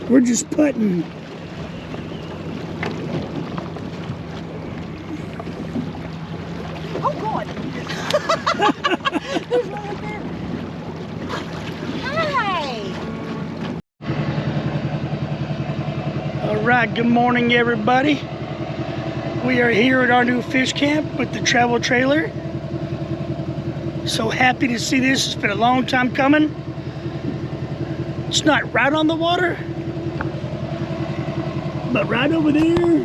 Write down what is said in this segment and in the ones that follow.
We're just putting. Oh God! There's one right there. Hi. All right, good morning, everybody. We are here at our new fish camp with the travel trailer. So happy to see this. It's been a long time coming. It's not right on the water, but right over there.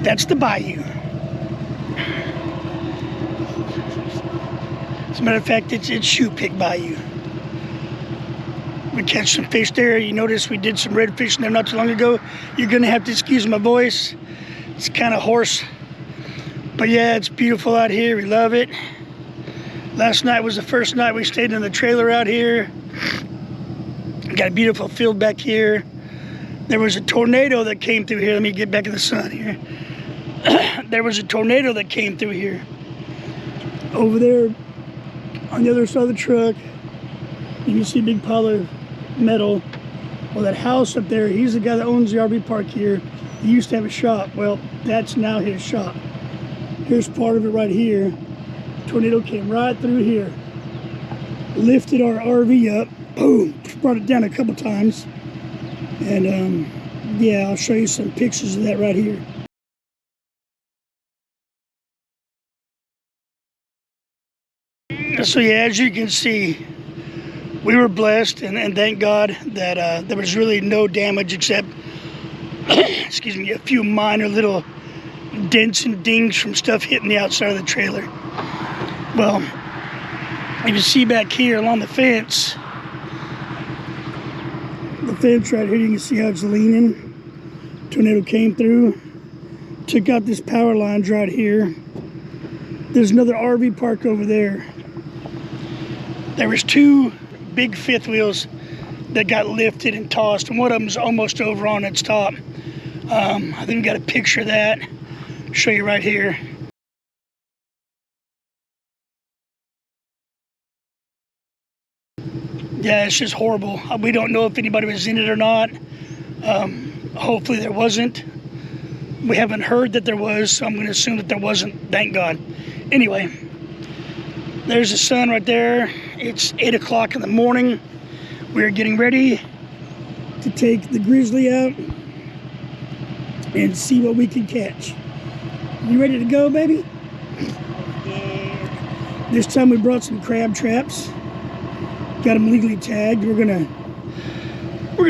That's the bayou. As a matter of fact, it's Shoe Pick Bayou. We catch some fish there. You notice we did some red fishing there not too long ago. You're gonna have to excuse my voice. It's kind of hoarse. But yeah, it's beautiful out here. We love it. Last night was the first night we stayed in the trailer out here. Got a beautiful field back here. There was a tornado that came through here. Let me get back in the sun here. There was a tornado that came through here. Over there on the other side of the truck, you can see a big pile of metal. Well, that house up there, he's the guy that owns the RV park here. He used to have a shop. Well, that's now his shop. Here's part of it right here. Tornado came right through here. Lifted our RV up. Boom. Brought it down a couple times. And yeah, I'll show you some pictures of that right here. So yeah, as you can see, we were blessed and thank God that there was really no damage except, excuse me, a few minor little dents and dings from stuff hitting the outside of the trailer. Well, if you see back here along the fence right here, you can see how it's leaning. Tornado came through, took out this power lines right here. There's another RV park over there. There was two big fifth wheels that got lifted and tossed, and one of them's almost over on its top. I think we got a picture of that. I'll show you right here. Yeah, it's just horrible. We don't know if anybody was in it or not. Hopefully there wasn't. We haven't heard that there was, so I'm going to assume that there wasn't. Thank God. Anyway, there's the sun right there. It's 8 o'clock in the morning. We're getting ready to take the grizzly out and see what we can catch. You ready to go, baby? Yeah. This time we brought some crab traps. Got them legally tagged. We're gonna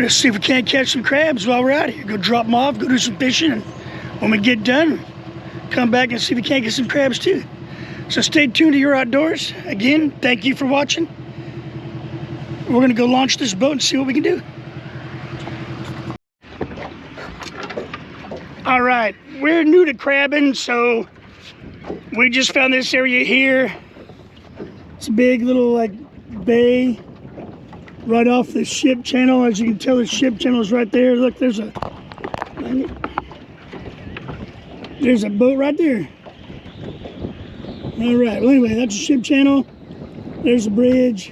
see if we can't catch some crabs while we're out here. Go drop them off, go do some fishing, and when we get done, come back and see if we can't get some crabs too. So stay tuned to Your Outdoors. Again, thank you for watching. We're gonna go launch this boat and see what we can do. All right, we're new to crabbing, so we just found this area here. It's a big little like bay right off the ship channel. As you can tell, the ship channel is right there. Look, there's a boat right there. All right, well anyway, that's the ship channel. There's a bridge.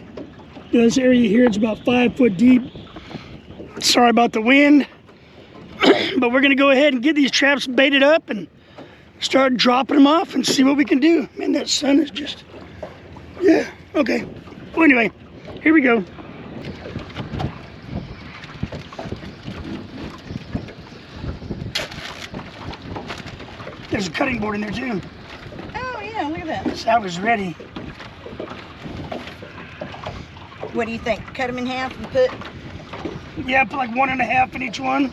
This area here, it's about 5 foot deep. Sorry about the wind, but we're gonna go ahead and get these traps baited up and start dropping them off and see what we can do. Man, that sun is just, yeah, okay. Well anyway, here we go. There's a cutting board in there too. Oh yeah, look at that. So I was ready. What do you think? Cut them in half and put? Yeah, put like 1.5 in each one.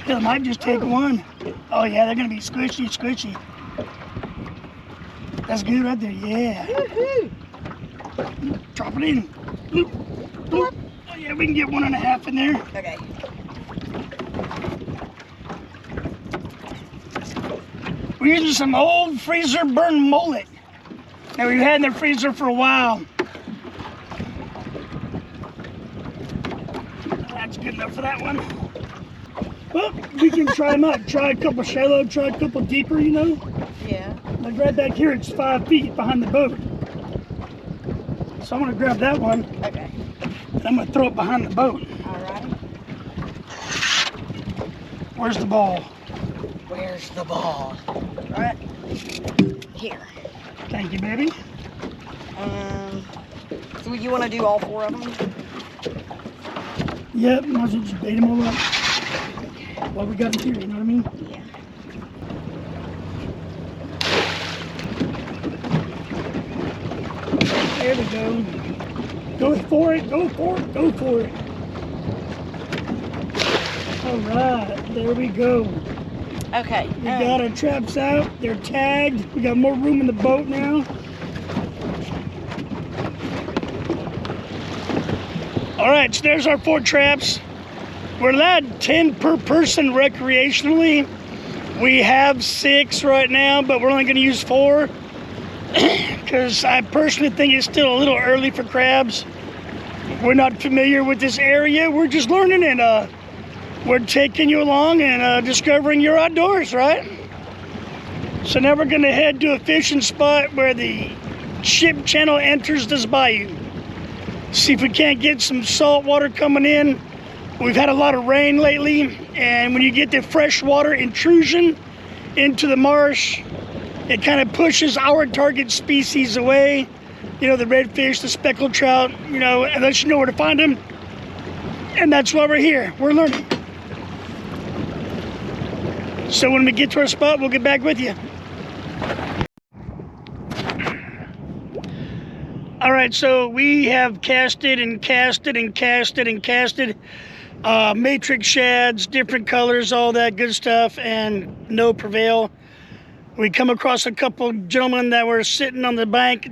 Hell, I might just take one. Oh yeah, they're gonna be squishy, squishy. That's good right there, yeah. Woohoo! Drop it in. Bloop, bloop. Oh yeah, we can get 1.5 in there. Okay. We're using some old freezer burned mullet that we've had in the freezer for a while. That's good enough for that one. Well, we can try them out. Try a couple shallow, try a couple deeper, you know? Yeah. Like right back here, it's 5 feet behind the boat. So I'm gonna grab that one. Okay. And I'm gonna throw it behind the boat. All right. Where's the ball? Where's the ball? Right here. Thank you, baby. So you want to do all 4 of them? Yep, might as well just bait them all up. Well, we got them here, you know what I mean? Yeah. There we go. Go for it, go for it, go for it. All right, there we go. Okay. We got our traps out. They're tagged. We got more room in the boat now. All right, so there's our 4 traps. We're allowed 10 per person recreationally. We have 6 right now, but we're only going to use 4 because I personally think it's still a little early for crabs. We're not familiar with this area. We're just learning, and we're taking you along and discovering your outdoors, right? So now we're going to head to a fishing spot where the ship channel enters this bayou. See if we can't get some salt water coming in. We've had a lot of rain lately, and when you get the freshwater intrusion into the marsh, it kind of pushes our target species away. You know, the redfish, the speckled trout, you know, and lets you know where to find them. And that's why we're here. We're learning. So when we get to our spot, we'll get back with you. All right, so we have casted and casted and casted and casted. Matrix shads, different colors, all that good stuff, and no prevail. We come across a couple gentlemen that were sitting on the bank,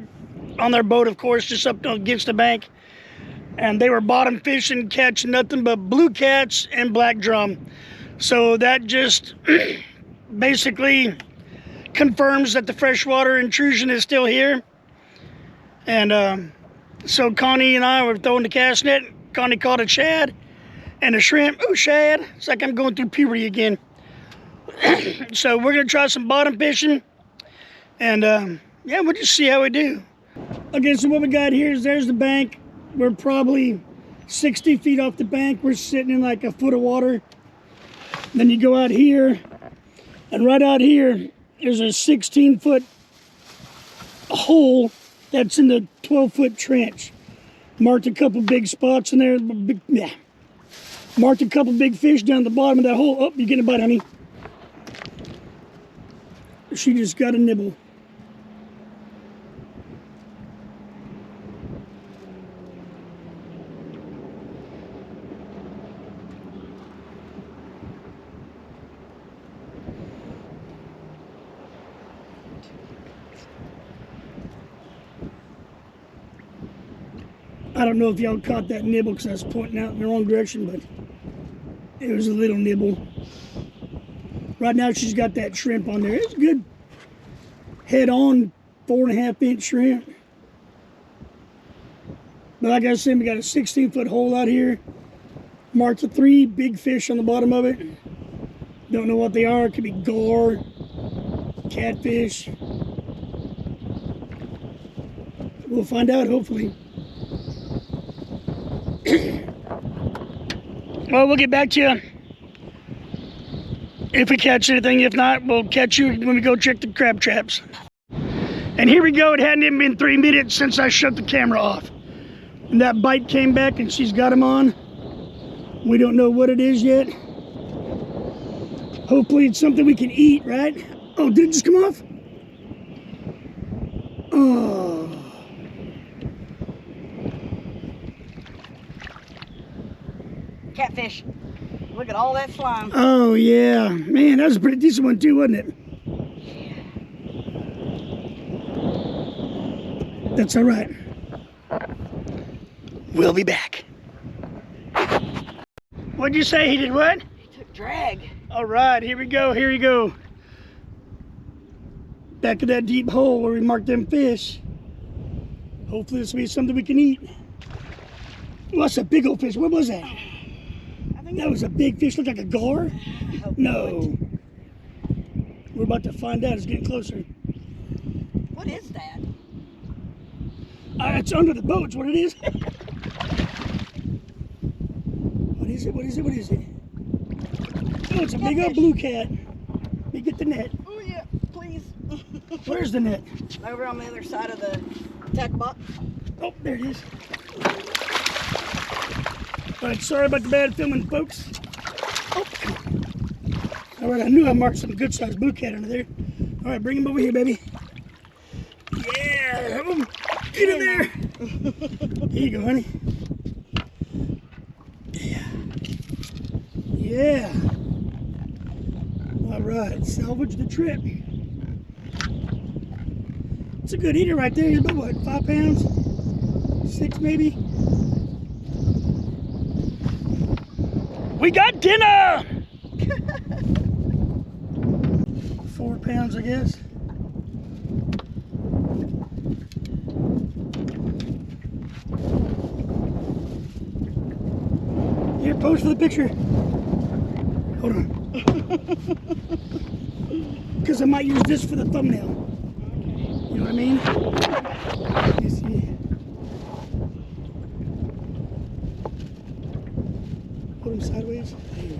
on their boat, of course, just up against the bank, and they were bottom fishing, catching nothing but blue cats and black drum. So that just basically confirms that the freshwater intrusion is still here. And so Connie and I were throwing the cast net. Connie caught a shad and a shrimp. Oh, shad. It's like I'm going through puberty again. So we're going to try some bottom fishing. And yeah, we'll just see how we do. Okay, so what we got here is there's the bank. We're probably 60 feet off the bank. We're sitting in like a foot of water. Then you go out here, and right out here is a 16-foot hole that's in the 12-foot trench. Marked a couple big spots in there. Yeah. Marked a couple big fish down the bottom of that hole. Oh, you're getting a bite, honey. She just got a nibble. I don't know if y'all caught that nibble because I was pointing out in the wrong direction, but it was a little nibble. Right now she's got that shrimp on there. It's good head on 4.5-inch shrimp. But like I said, we got a 16-foot hole out here. Marked with 3 big fish on the bottom of it. Don't know what they are. It could be gar, catfish. We'll find out, hopefully. Well, we'll get back to you if we catch anything. If not, we'll catch you when we go check the crab traps. And here we go. It hadn't even been 3 minutes since I shut the camera off. And that bite came back and she's got him on. We don't know what it is yet. Hopefully it's something we can eat, right? Oh, did it just come off? Oh. Catfish. Look at all that slime. Oh, yeah. Man, that was a pretty decent one too, wasn't it? That's all right. We'll be back. What'd you say? He did what? He took drag. All right, here we go. Here we go. Back of that deep hole where we marked them fish. Hopefully this will be something we can eat. Well, that's a big old fish. What was that? That was a big fish. Looked like a gar? No. We're about to find out. It's getting closer. What is that? It's under the boat, is what it is. What is it? What is it? What is it? Oh, it's a big old blue cat. Let me get the net. Oh yeah, please. Where's the net? Over on the other side of the tackle box. Oh, there it is. All right, sorry about the bad filming, folks. Oh. All right, I knew I marked some good-sized blue cat under there. All right, bring him over here, baby. Yeah, get in there. Here you go, honey. Yeah. All right, salvage the trip. It's a good eater right there. He's about, what, 5 pounds? 6 maybe? We got dinner! 4 pounds, I guess. Here, pose for the picture. Hold on. Because I might use this for the thumbnail. You know what I mean? You see. Put them sideways. There we go.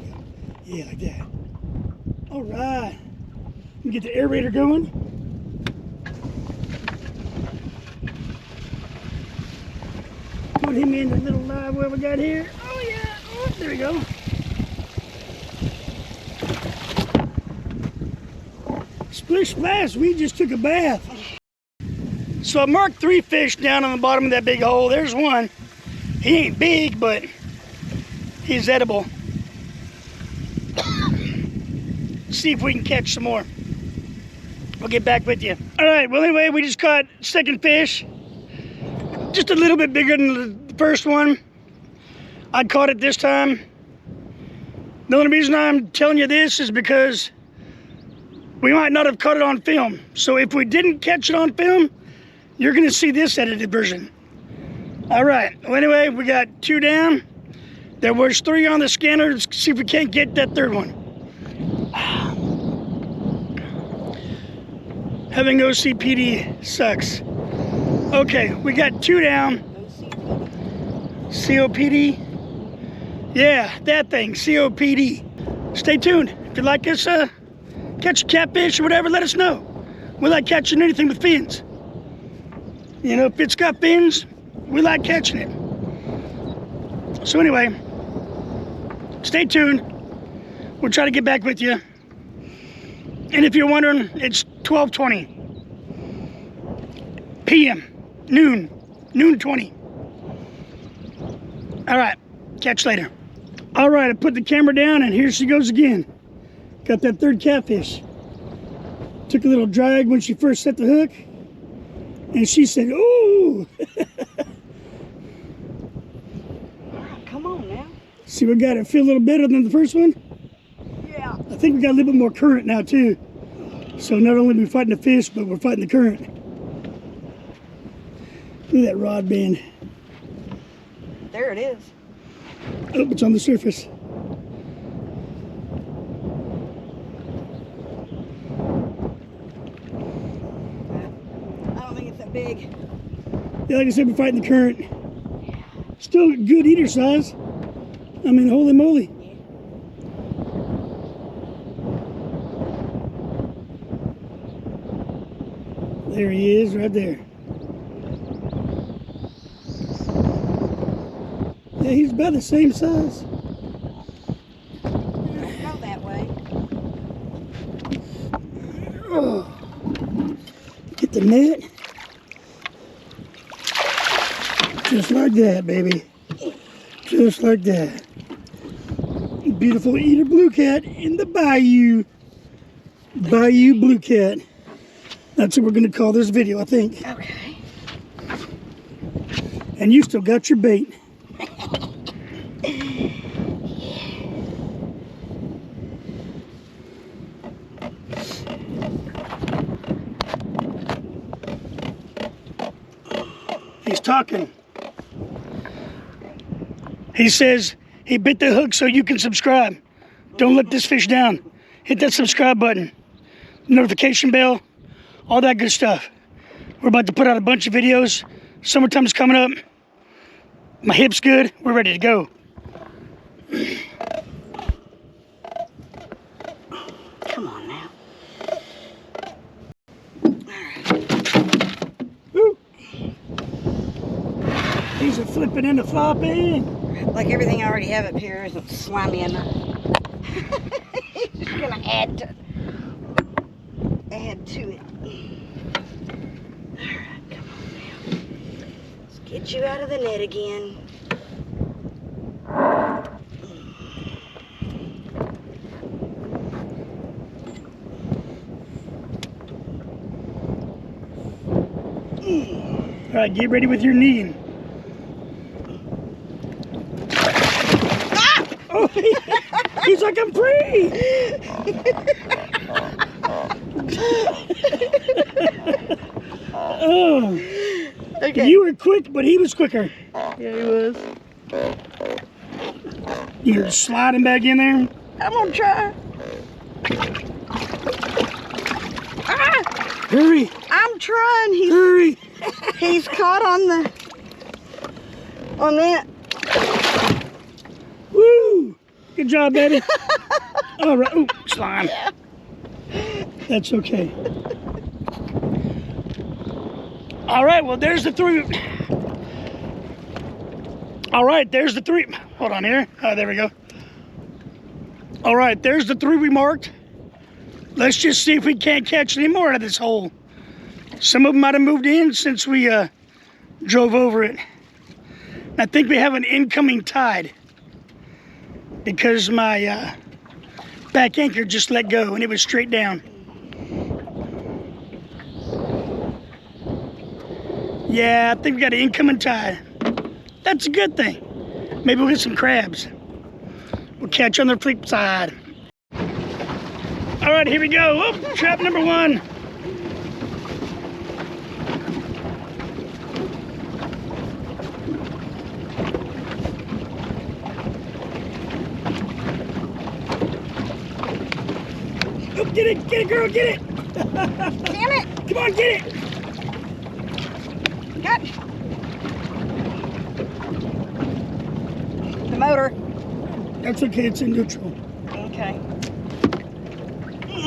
Yeah, like that. All right. Let me get the aerator going. Put him in the little live well we got here. Oh yeah. Oh, there we go. Splish splash, we just took a bath. So I marked 3 fish down on the bottom of that big hole. There's one. He ain't big, but he's edible. See if we can catch some more. I'll get back with you. All right, well anyway, we just caught second fish. Just a little bit bigger than the first one. I caught it this time. The only reason I'm telling you this is because we might not have caught it on film. So if we didn't catch it on film, you're gonna see this edited version. All right, well anyway, we got 2 down. There was 3 on the scanner. Let's see if we can't get that 3rd one. Having OCPD sucks. Okay, we got 2 down. COPD? Yeah, that thing, COPD. Stay tuned. If you like us, catch a catfish or whatever, let us know. We like catching anything with fins. You know, if it's got fins, we like catching it. So anyway, stay tuned. We'll try to get back with you. And if you're wondering, it's 12:20 p.m. noon 20. All right, catch you later. All right, I put the camera down and here she goes again. Got that 3rd catfish. Took a little drag when she first set the hook. And she said, ooh. Come on now. See, we got it feel a little better than the first one. Yeah. I think we got a little bit more current now too. So not only are we fighting the fish, but we're fighting the current. Look at that rod bend. There it is. Oh, it's on the surface. I don't think it's that big. Yeah, like I said, we're fighting the current. Still good eater size. I mean, holy moly. There he is, right there. Yeah, he's about the same size. Go that way. Oh. Get the net. Just like that, baby. Just like that. Beautiful eater blue cat in the bayou. Bayou blue cat. That's what we're going to call this video, I think. Okay. And you still got your bait. He's talking. He says he bit the hook so you can subscribe. Don't let this fish down. Hit that subscribe button, notification bell, all that good stuff. We're about to put out a bunch of videos, Summertime's coming up. My hip's good. We're ready to go. Come on now. Woo. These are flipping into flopping. Like everything I already have up here isn't slimy enough. Just gonna add to it. Alright, come on now. Let's get you out of the net again. All right, get ready with your knee. Ah! Oh, he's like, I'm free. Oh, Okay. you were quick, but he was quicker. Yeah, he was. You're sliding back in there. I'm gonna try. Ah! Hurry, I'm trying. hurry. He's caught on that. Woo! Good job, baby. All right. Ooh, slime. That's okay. All right. Well, there's the three. All right. There's the three. Hold on here. There we go. All right. There's the three we marked. Let's just see if we can't catch any more out of this hole. Some of them might have moved in since we drove over it. I think we have an incoming tide because my back anchor just let go and it was straight down. Yeah, I think we got an incoming tide. That's a good thing. Maybe we'll get some crabs. We'll catch on the flip side. All right, here we go. Oh, trap number one. Oh, get it, girl, get it. Damn it! Come on, get it. Got the motor. That's okay, it's in neutral. Okay.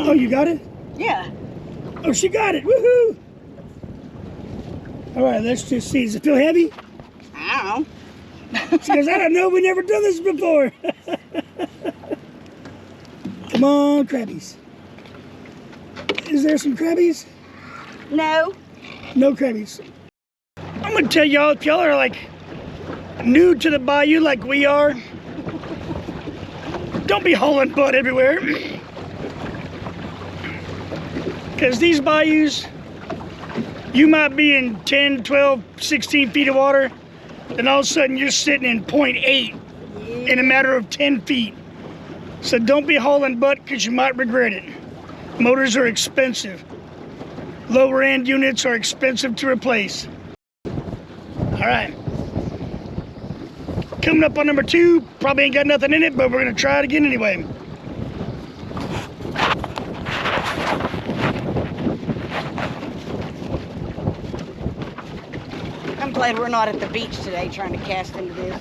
Oh, you got it? Yeah. Oh, she got it, woohoo! All right, let's just see, does it feel heavy? I don't know. She goes, I don't know, we never done this before. Come on, crabbies. Is there some crabbies? No. No crabbies. I'm gonna tell y'all, if y'all are like new to the bayou like we are, don't be hauling butt everywhere. Because these bayous, you might be in 10, 12, 16 feet of water, and all of a sudden you're sitting in 0.8 in a matter of 10 feet. So don't be hauling butt because you might regret it. Motors are expensive. Lower end units are expensive to replace. All right. Coming up on number two, probably ain't got nothing in it, but we're gonna try it again anyway. I'm glad we're not at the beach today trying to cast into this.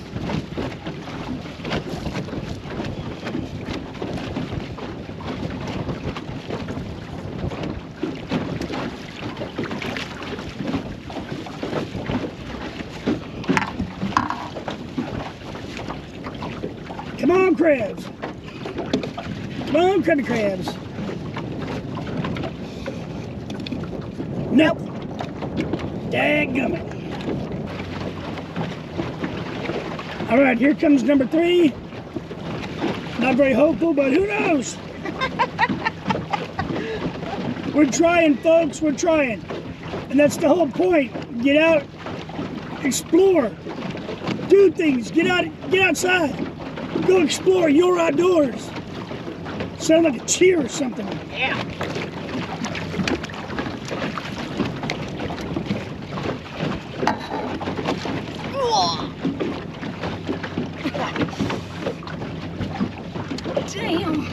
Come on, crabs. Come on, crabby crabs. Nope. Dadgummit. All right, here comes number three. Not very hopeful, but who knows? We're trying, folks, we're trying. And that's the whole point. Get out, explore, do things, get outside. Go explore your outdoors. Sound like a cheer or something. Yeah. Damn.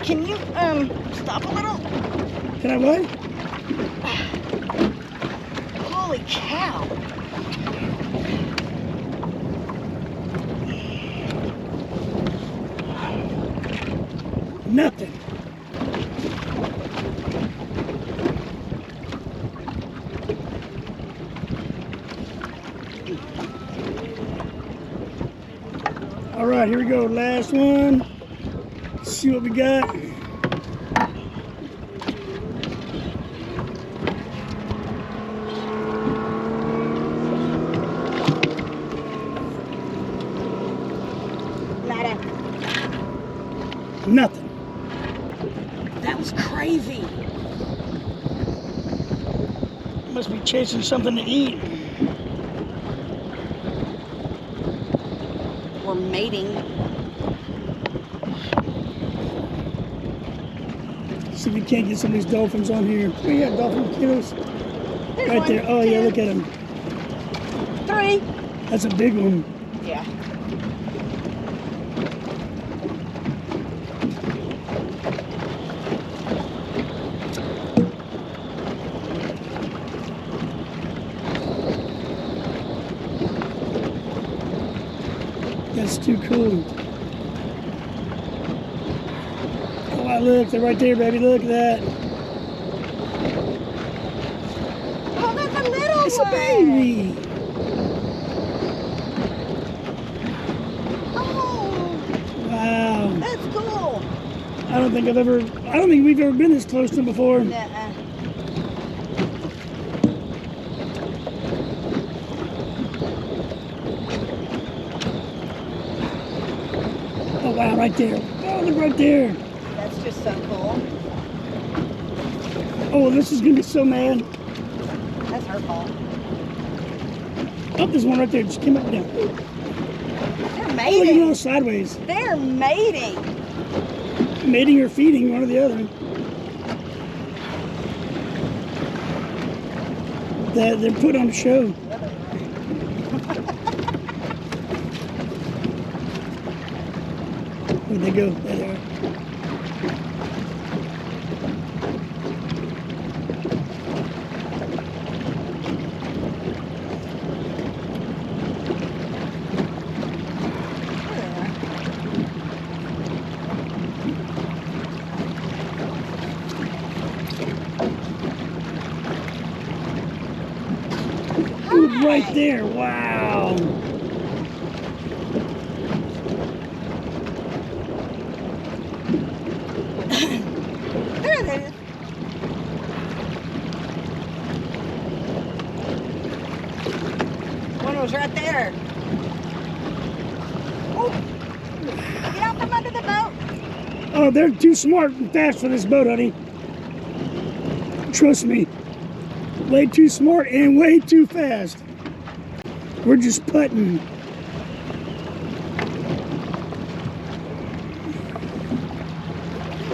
Can you stop a little? Can I what? Holy cow. Nothing. All right, here we go. Last one. Let's see what we got. Nada. Nothing. That was crazy. Must be chasing something to eat. We're mating. See if we can't get some of these dolphins on here. Oh yeah, dolphin kiddos. There's Right one, there. Oh yeah, two, look at him. 3. That's a big one. Yeah. That's too cool. Oh wow, look, they're right there, baby. Look at that. Oh, that's a little It's one. a baby. Oh, Wow. that's cool. I don't think we've ever been this close to them before. Nuh-uh. Oh wow, right there. Oh, look right there. That's just so cool. Oh, this is gonna be so mad. That's her fault. Oh, there's one right there. Just came up and down. They're Oh, look at mating. all sideways. They're mating. Mating or feeding, one or the other. They're put on a show. Where'd they go? There they are. Ooh, right there. Wow. There it is. One was right there. Oh, get out from under the boat. Oh, they're too smart and fast for this boat, honey. Trust me. Way too smart and way too fast. We're just putting.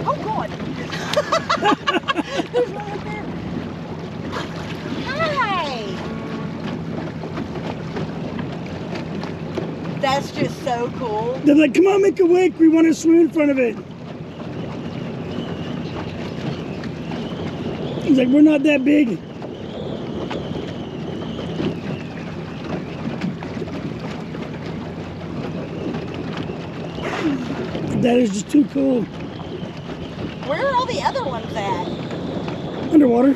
Oh, God. There's one right there. Hi. That's just so cool. They're like, come on, make a wake. We want to swim in front of it. He's like, we're not that big. That is just too cool. Where are all the other ones at? Underwater.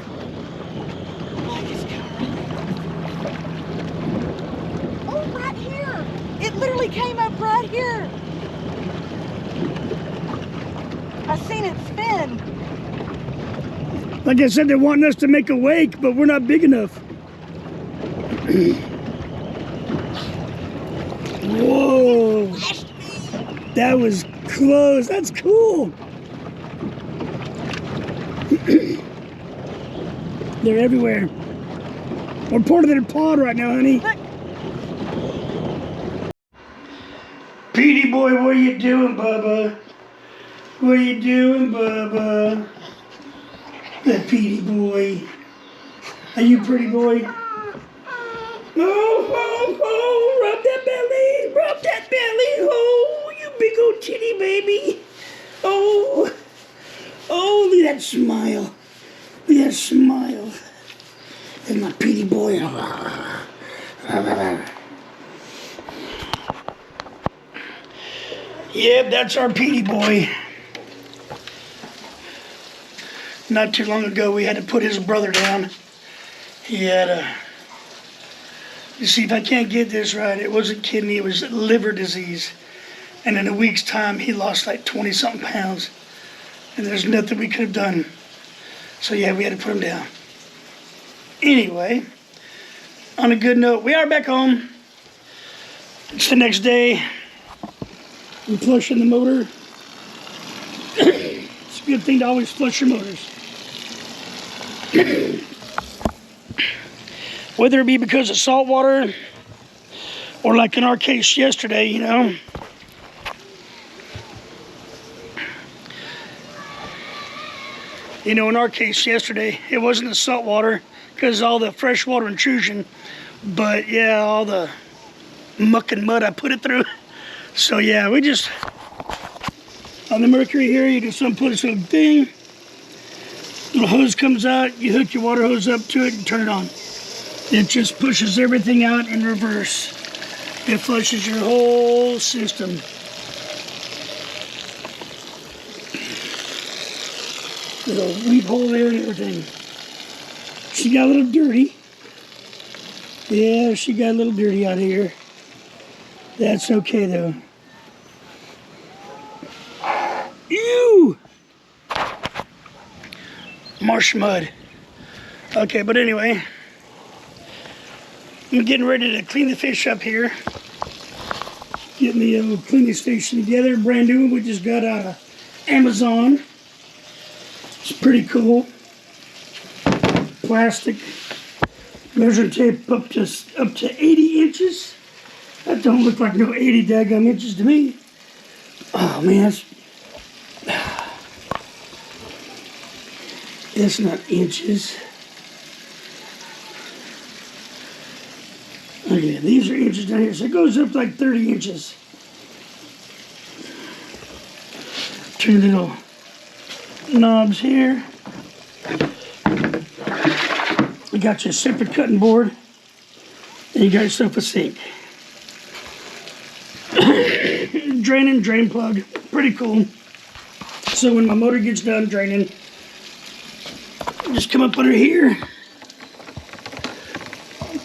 Oh, right here. It literally came up right here. I seen it spin. Like I said, they're wanting us to make a wake, but we're not big enough. Whoa. That was close. That's cool. They're everywhere. We're part of their pod right now, honey. Look. Petey boy, what are you doing, Bubba? What are you doing, Bubba? That Petey boy. Are you pretty boy? Oh, rub that belly, rub that belly. Oh, you big old titty baby. Oh, look at that smile. Look at that smile. And my pretty boy. Yep, that's our Petey boy. Not too long ago, we had to put his brother down. He had a... You see, if I can't get this right, it wasn't kidney, it was liver disease. And in a week's time, he lost like 20-something pounds. And there's nothing we could have done. So yeah, we had to put him down. Anyway, on a good note, we are back home. It's the next day. I'm flushing the motor. It's a good thing to always flush your motors. Whether it be because of salt water or like in our case yesterday, you know. You know, in our case yesterday, it wasn't the salt water because all the freshwater intrusion, but yeah, all the muck and mud I put it through. So yeah, we just, on the Mercury here, you just unplug this little thing. Little hose comes out, you hook your water hose up to it and turn it on. It just pushes everything out in reverse. It flushes your whole system. Little weed hole there and everything. She got a little dirty. Yeah, she got a little dirty out here. That's okay though. Ew! Marsh mud. Okay, but anyway, I'm getting ready to clean the fish up here. Getting the cleaning station together, brand new. We just got out of Amazon. It's pretty cool. Plastic measuring tape up to 80 inches. That don't look like no 80 daggum inches to me. Oh man, that's not inches. Okay, these are inches down here, so it goes up like 30 inches. Two little knobs here. You got your separate cutting board, and you got yourself a sink. Drain plug, pretty cool. So when my motor gets done draining, just come up under here,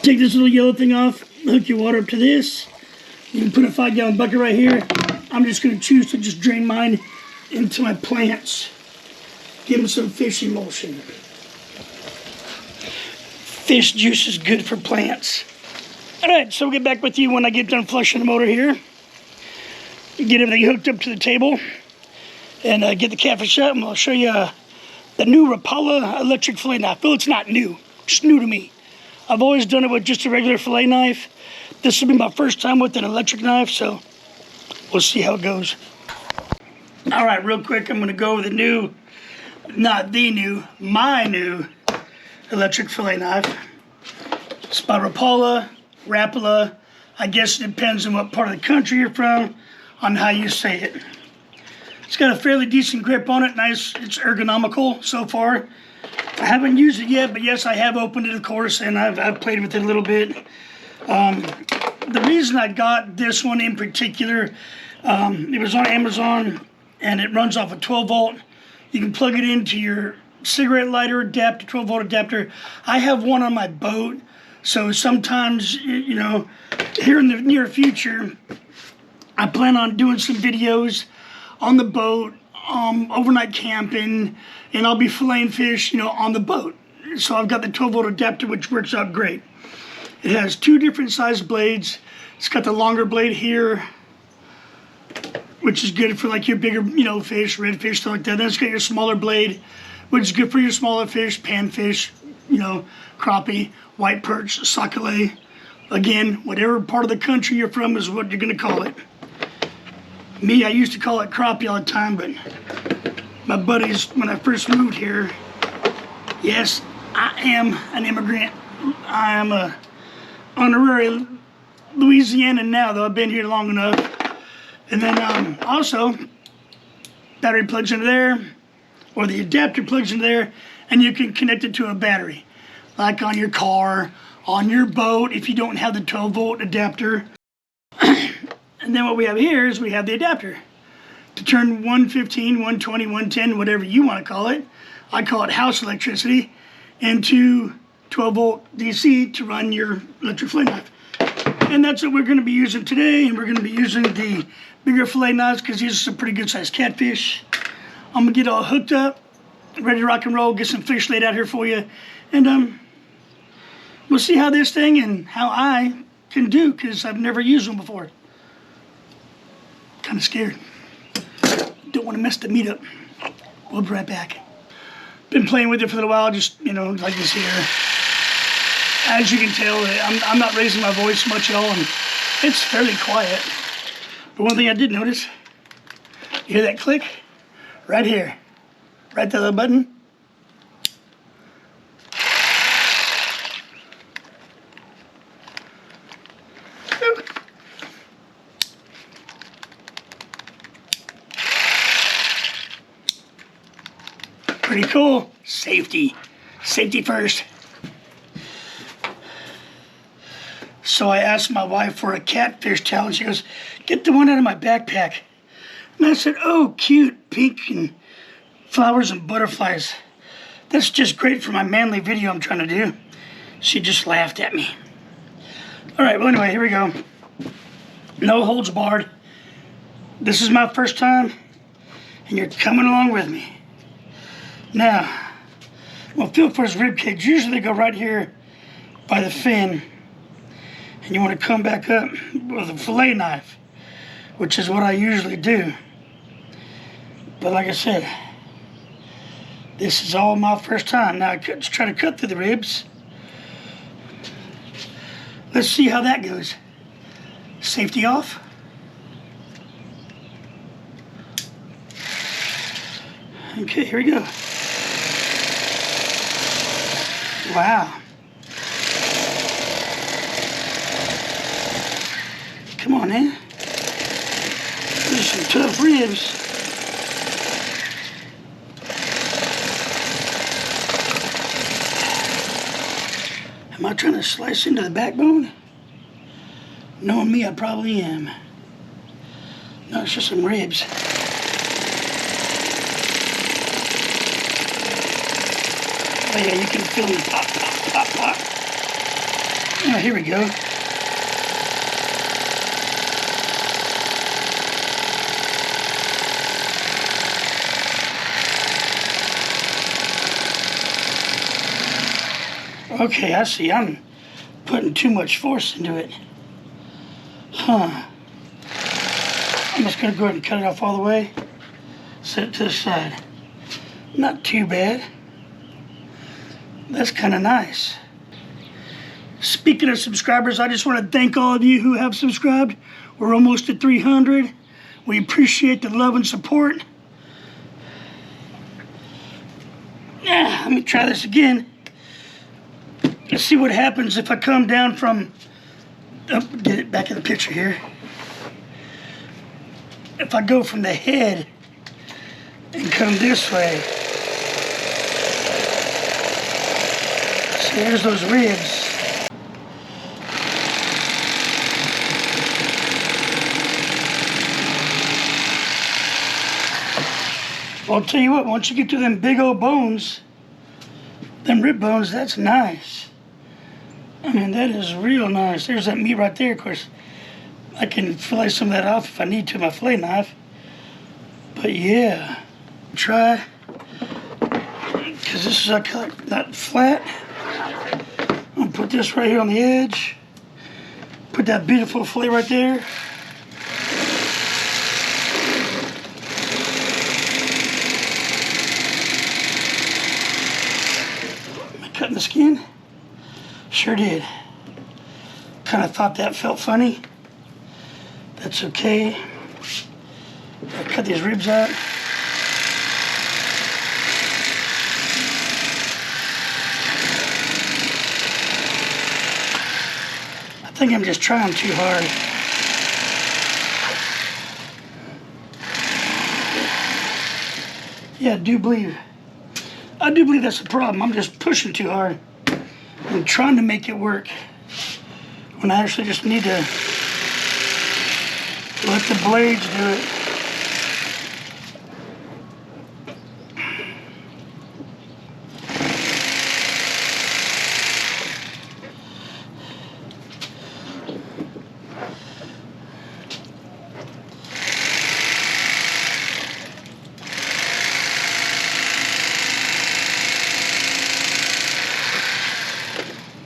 take this little yellow thing off, hook your water up to this. You can put a 5-gallon bucket right here. I'm just going to choose to just drain mine into my plants. Give them some fish emulsion. Fish juice is good for plants. All right, so we'll get back with you when I get done flushing the motor here. Get everything hooked up to the table and get the Catfish up, and I'll show you the new Rapala electric fillet knife. Well, it's not new, just new to me. I've always done it with just a regular fillet knife. This will be my first time with an electric knife, so we'll see how it goes. All right, real quick, I'm gonna go with the new, not the new, my new electric fillet knife. It's by Rapala. I guess it depends on what part of the country you're from, on how you say it. It's got a fairly decent grip on it, nice, it's ergonomical so far. I haven't used it yet, but yes, I have opened it, of course, and I've played with it a little bit. The reason I got this one in particular, it was on Amazon, and it runs off a 12-volt. You can plug it into your cigarette lighter adapter, 12-volt adapter. I have one on my boat, so sometimes, you know, here in the near future, I plan on doing some videos on the boat, overnight camping, and I'll be filleting fish, you know, on the boat. So I've got the 12-volt adapter, which works out great. It has two different size blades. It's got the longer blade here, which is good for like your bigger, you know, fish, redfish, stuff like that. Then it's got your smaller blade, which is good for your smaller fish, panfish, you know, crappie, white perch, sac-a-lait. Again, whatever part of the country you're from is what you're gonna call it. Me, I used to call it crappie all the time, but my buddies, when I first moved here, yes, I am an immigrant. I am a honorary Louisianan now, though I've been here long enough. And then also, battery plugs into there, or the adapter plugs into there, and you can connect it to a battery. like on your car, on your boat if you don't have the 12-volt adapter. And then what we have here is we have the adapter to turn 115, 120, 110, whatever you want to call it. I call it house electricity, into 12-volt DC to run your electric fillet knife. And that's what we're going to be using today. And we're going to be using the bigger fillet knives because these are some pretty good sized catfish. I'm going to get all hooked up, ready to rock and roll, get some fish laid out here for you. And we'll see how this thing and how I can do because I've never used them before. Kind of scared. Don't want to mess the meat up. We'll be right back. Been playing with it for a little while, just, you know, like this here. As you can tell, I'm not raising my voice much at all, and it's fairly quiet. But one thing I did notice, you hear that click? Right here. Right that little button. Pretty cool. Safety. Safety first. So I asked my wife for a catfish towel, and she goes, get the one out of my backpack. And I said, oh, cute, pink and flowers and butterflies. That's just great for my manly video I'm trying to do. She just laughed at me. All right, well, anyway, here we go. No holds barred. This is my first time, and you're coming along with me. Now, well, feel for his rib cage. Usually they go right here by the fin. And you want to come back up with a fillet knife, which is what I usually do. But like I said, this is all my first time. Now I could just try to cut through the ribs. Let's see how that goes. Safety off. Okay, here we go. Wow. Come on, man. These are some tough ribs. Am I trying to slice into the backbone? Knowing me, I probably am. No, it's just some ribs. Oh yeah, you can feel them pop, pop, pop, pop. Oh, here we go. Okay, I see. I'm putting too much force into it. Huh. I'm just going to go ahead and cut it off all the way. Set it to the side. Not too bad. That's kind of nice. Speaking of subscribers, I just want to thank all of you who have subscribed. We're almost at 300. We appreciate the love and support. Yeah, let me try this again. Let's see what happens if I come down from, get it back in the picture here. If I go from the head and come this way. See, there's those ribs. Well, I'll tell you what, once you get to them big old bones, them rib bones, that's nice. I mean, that is real nice. There's that meat right there. Of course, I can fillet some of that off if I need to with my fillet knife. But yeah, try, because this is not flat. I'm gonna put this right here on the edge. Put that beautiful fillet right there. Am I cutting the skin? Sure did. Kind of thought that felt funny. That's okay. I'll cut these ribs out. I think I'm just trying too hard. Yeah, I do believe that's the problem. I'm just pushing too hard. I'm trying to make it work when I actually just need to let the blades do it.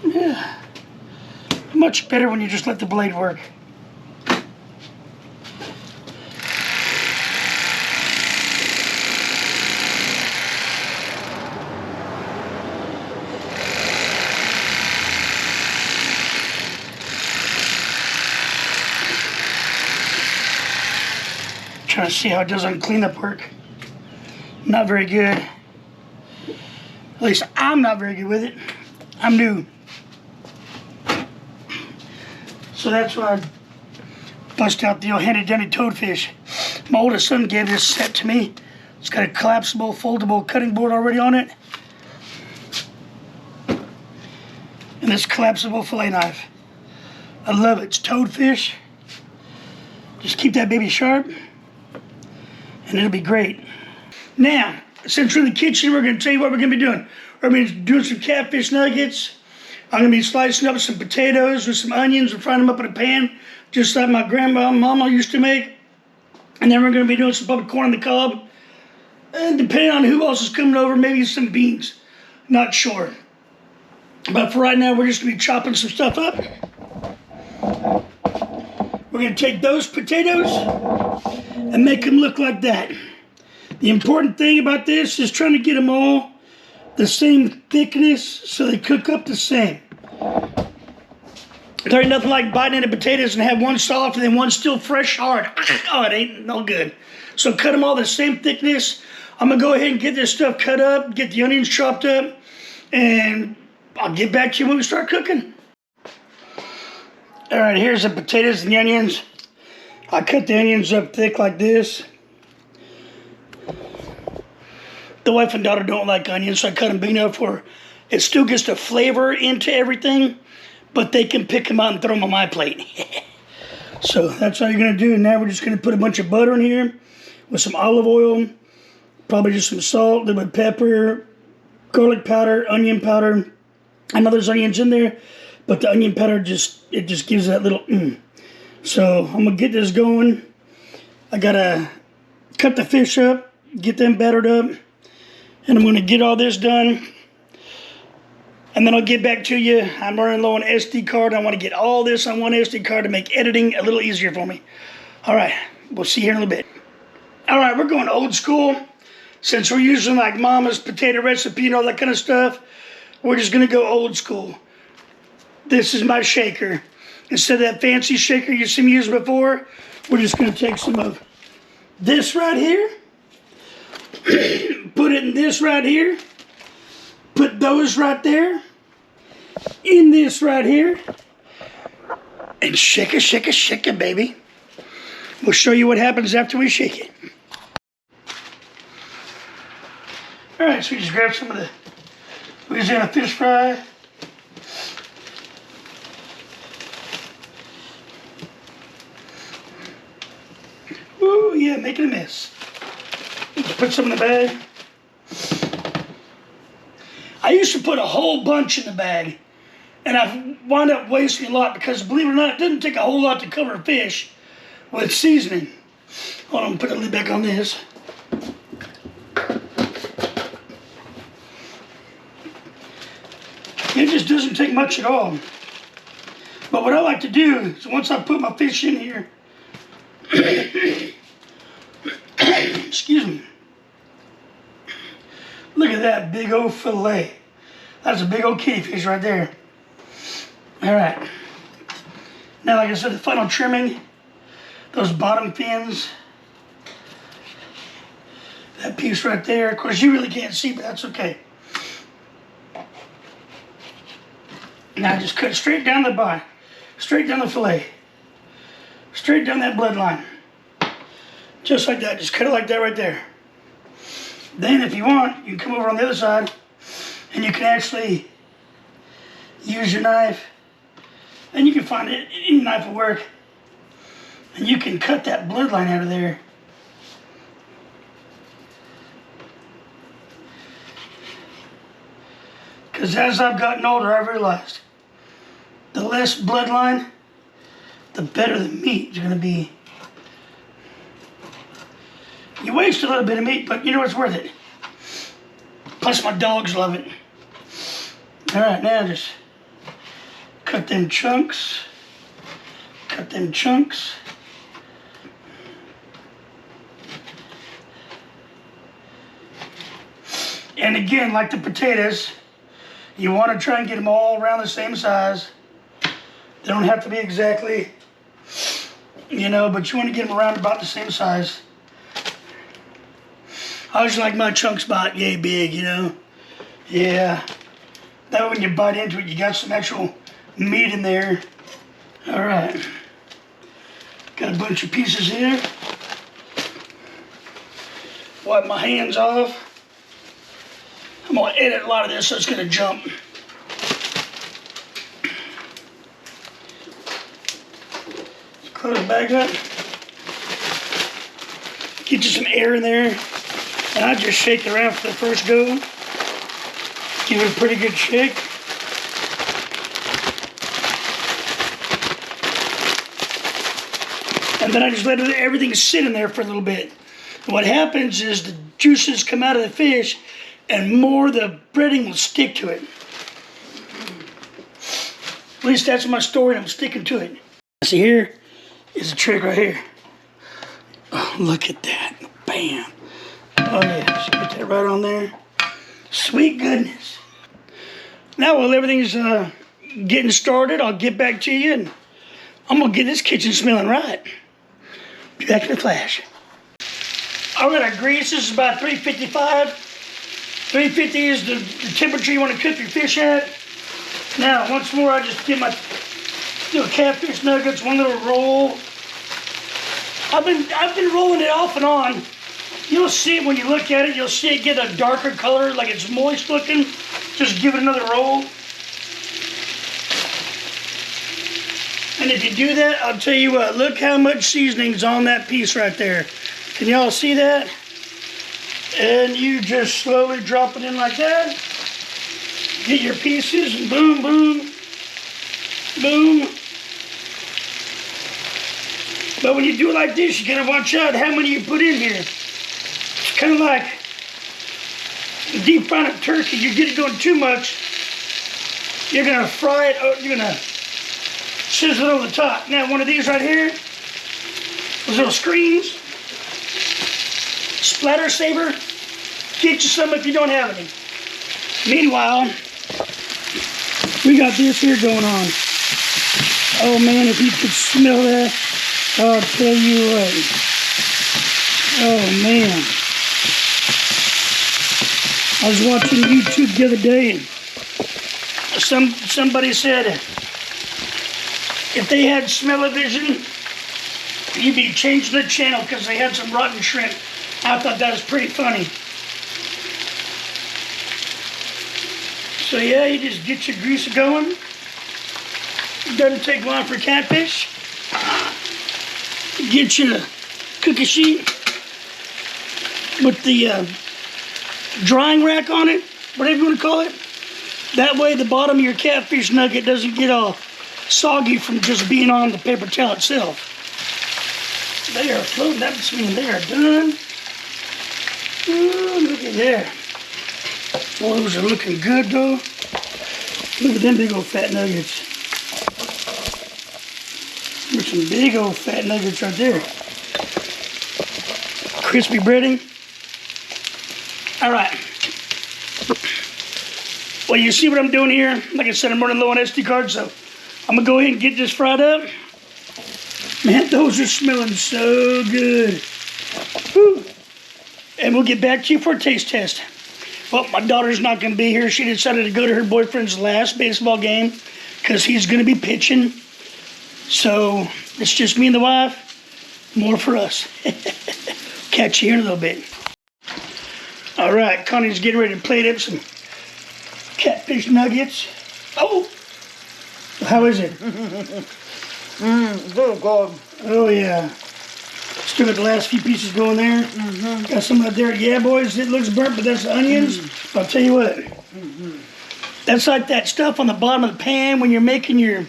Yeah, much better when you just let the blade work. Trying to see how it does on cleanup work. Not very good. At least I'm not very good with it. I'm new. So that's why I bust out the old handy-dandy toadfish. My oldest son gave this set to me. It's got a collapsible, foldable cutting board already on it. And this collapsible fillet knife. I love it. It's toadfish. Just keep that baby sharp, and it'll be great. Now, since we're in the kitchen, we're going to tell you what we're going to be doing. We're going to be doing some catfish nuggets. I'm going to be slicing up some potatoes with some onions and frying them up in a pan, just like my grandma and mama used to make. And then we're going to be doing some probably corn on the cob. And depending on who else is coming over, maybe some beans. Not sure. But for right now, we're just going to be chopping some stuff up. We're going to take those potatoes and make them look like that. The important thing about this is trying to get them all the same thickness so they cook up the same. There ain't nothing like biting into potatoes and have one soft and then one still fresh hard. Oh, it ain't no good. So cut them all the same thickness. I'm going to go ahead and get this stuff cut up, get the onions chopped up, and I'll get back to you when we start cooking. All right, here's the potatoes and the onions. I cut the onions up thick like this. The wife and daughter don't like onions, so I cut them big enough where it still gets the flavor into everything, but they can pick them out and throw them on my plate. So that's all you're gonna do. And now we're just gonna put a bunch of butter in here with some olive oil, probably just some salt, a little bit of pepper, garlic powder, onion powder. I know there's onions in there, but the onion powder just gives that little So I'm gonna get this going. I gotta cut the fish up, get them battered up, and I'm gonna get all this done. And then I'll get back to you. I'm running low on SD card. I wanna get all this on one SD card to make editing a little easier for me. All right, we'll see you here in a little bit. All right, we're going old school. Since we're using like Mama's potato recipe and all that kind of stuff, we're just gonna go old school. This is my shaker. Instead of that fancy shaker you've seen me use before, we're just gonna take some of this right here, put it in this right here, put those right there, in this right here, and shake it, shake it, shake it, baby. We'll show you what happens after we shake it. All right, so we just grab some of the Louisiana fish fry. Ooh, yeah, making a mess. Just put some in the bag. I used to put a whole bunch in the bag, and I wound up wasting a lot because, believe it or not, it doesn't take a whole lot to cover fish with seasoning. Hold on, put the lid back on this. It just doesn't take much at all. But what I like to do is once I put my fish in here, excuse me, look at that big old fillet. That's a big old catfish right there. All right. Now, like I said, the final trimming, those bottom fins, that piece right there. Of course, you really can't see, but that's okay. Now just cut straight down the body, straight down the fillet, straight down that bloodline. Just like that, just cut it like that right there. Then if you want, you can come over on the other side and you can actually use your knife, and you can find it, any knife will work, and you can cut that bloodline out of there. Because as I've gotten older, I've realized the less bloodline, the better the meat is going to be. You waste a little bit of meat, but you know it's worth it. Plus my dogs love it. All right, now just cut them chunks. Cut them chunks. And again, like the potatoes, you want to try and get them all around the same size. They don't have to be exactly, you know, but you want to get them around about the same size. I always like my chunks about yay big, you know. Yeah. That way when you bite into it, you got some actual meat in there. All right. Got a bunch of pieces here. Wipe my hands off. I'm going to edit a lot of this, so it's going to jump. Close the bag up. Get you some air in there. And I just shake it around for the first go. Give it a pretty good shake. And then I just let everything sit in there for a little bit. And what happens is the juices come out of the fish and more of the breading will stick to it. At least that's my story, I'm sticking to it. See, here is the trick right here. Oh, look at that, bam. Oh yeah, just get that right on there. Sweet goodness. Now while everything's getting started, I'll get back to you and I'm gonna get this kitchen smelling right. Be back in a flash. I'm gonna grease, this is about 355. 350 is the temperature you want to cook your fish at. Now, once more, I just get my catfish nuggets, one little roll. I've been rolling it off and on. You'll see it when you look at it. You'll see it get a darker color, like it's moist looking. Just give it another roll. And if you do that, I'll tell you what, look how much seasoning's on that piece right there. Can y'all see that? And you just slowly drop it in like that. Get your pieces and boom, boom, boom. But when you do it like this, you gotta watch out how many you put in here. It's kind of like deep frying a turkey. You get it going too much, you're gonna fry it, you're gonna sizzle it on the top. Now one of these right here, those little screens, splatter saver, get you some if you don't have any. Meanwhile, we got this here going on. Oh man, if you could smell that, I'll tell you what. Oh man. I was watching YouTube the other day and somebody said if they had smell-o-vision, you'd be changing the channel because they had some rotten shrimp. I thought that was pretty funny. So yeah, you just get your grease going. It doesn't take long for catfish. Get your cookie sheet with the drying rack on it, whatever you want to call it. That way the bottom of your catfish nugget doesn't get all soggy from just being on the paper towel itself. They are floating, that means they are done. Ooh, look at there. Boy, those are looking good though. Look at them big old fat nuggets. There's some big old fat nuggets right there. Crispy breading. All right. Well, you see what I'm doing here? Like I said, I'm running low on SD cards, so I'm gonna go ahead and get this fried up. Man, those are smelling so good. Whew. And we'll get back to you for a taste test. Well, my daughter's not gonna be here. She decided to go to her boyfriend's last baseball game because he's gonna be pitching. So it's just me and the wife. More for us. Catch you here in a little bit. All right, Connie's getting ready to plate up some catfish nuggets. Oh, How is it? Good God. Oh yeah. Still got the last few pieces going there. Got some out there. Yeah, boys, it looks burnt, but that's the onions. But I'll tell you what. That's like that stuff on the bottom of the pan when you're making your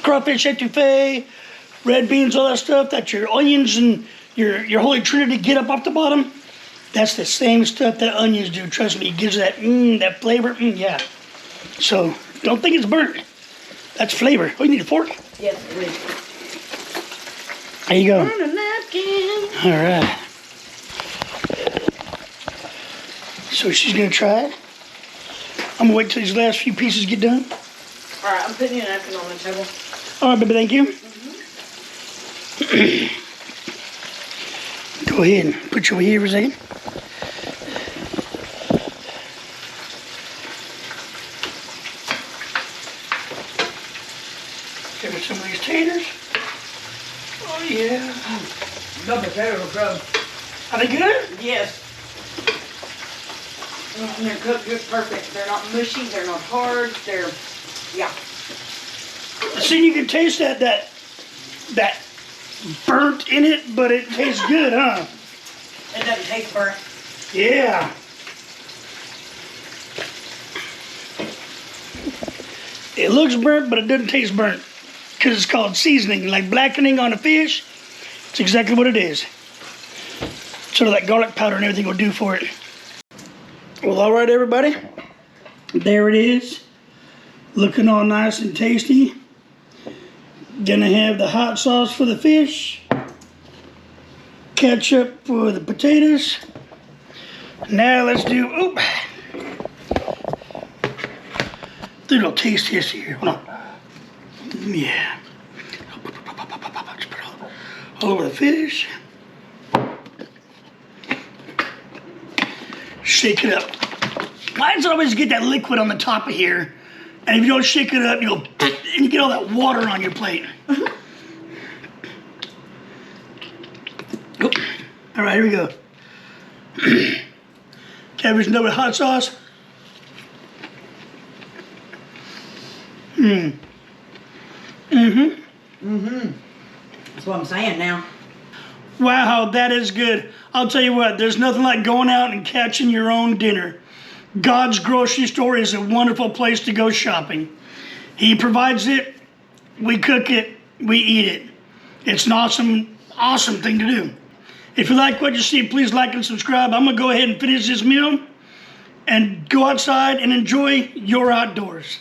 crawfish etouffee, red beans, all that stuff. That your onions and your holy trinity get up off the bottom. That's the same stuff that onions do. Trust me, it gives that that flavor. Yeah. So don't think it's burnt. That's flavor. Oh, you need a fork? Yes, please. There you go. On a napkin. All right. So she's gonna try it. I'm gonna wait till these last few pieces get done. All right, I'm putting you a napkin on the table. All right, baby, thank you. Go ahead and put you over here for a second. Give me some of these taters. Oh, yeah. The potato crumb. Are they good? Yes. And they're cooked just perfect. They're not mushy. They're not hard. They're, yeah. See, you can taste that burnt in it, but it tastes good, huh? It doesn't taste burnt. Yeah. It looks burnt, but it doesn't taste burnt. Because it's called seasoning, like blackening on a fish. It's exactly what it is. Sort of like garlic powder and everything will do for it. Well, all right, everybody. There it is. Looking all nice and tasty. Gonna have the hot sauce for the fish. Ketchup for the potatoes. Now let's do, do a little taste test here. Hold on. Yeah. Just put it all over the fish. Shake it up. Mine's always get that liquid on the top of here. And if you don't shake it up, you'll and you get all that water on your plate. All right, here we go. Catfish and with hot sauce. That's what I'm saying now. Wow, that is good. I'll tell you what, there's nothing like going out and catching your own dinner. God's grocery store is a wonderful place to go shopping. He provides it, we cook it, we eat it. It's an awesome, awesome thing to do. If you like what you see, please like and subscribe. I'm gonna go ahead and finish this meal and go outside and enjoy your outdoors.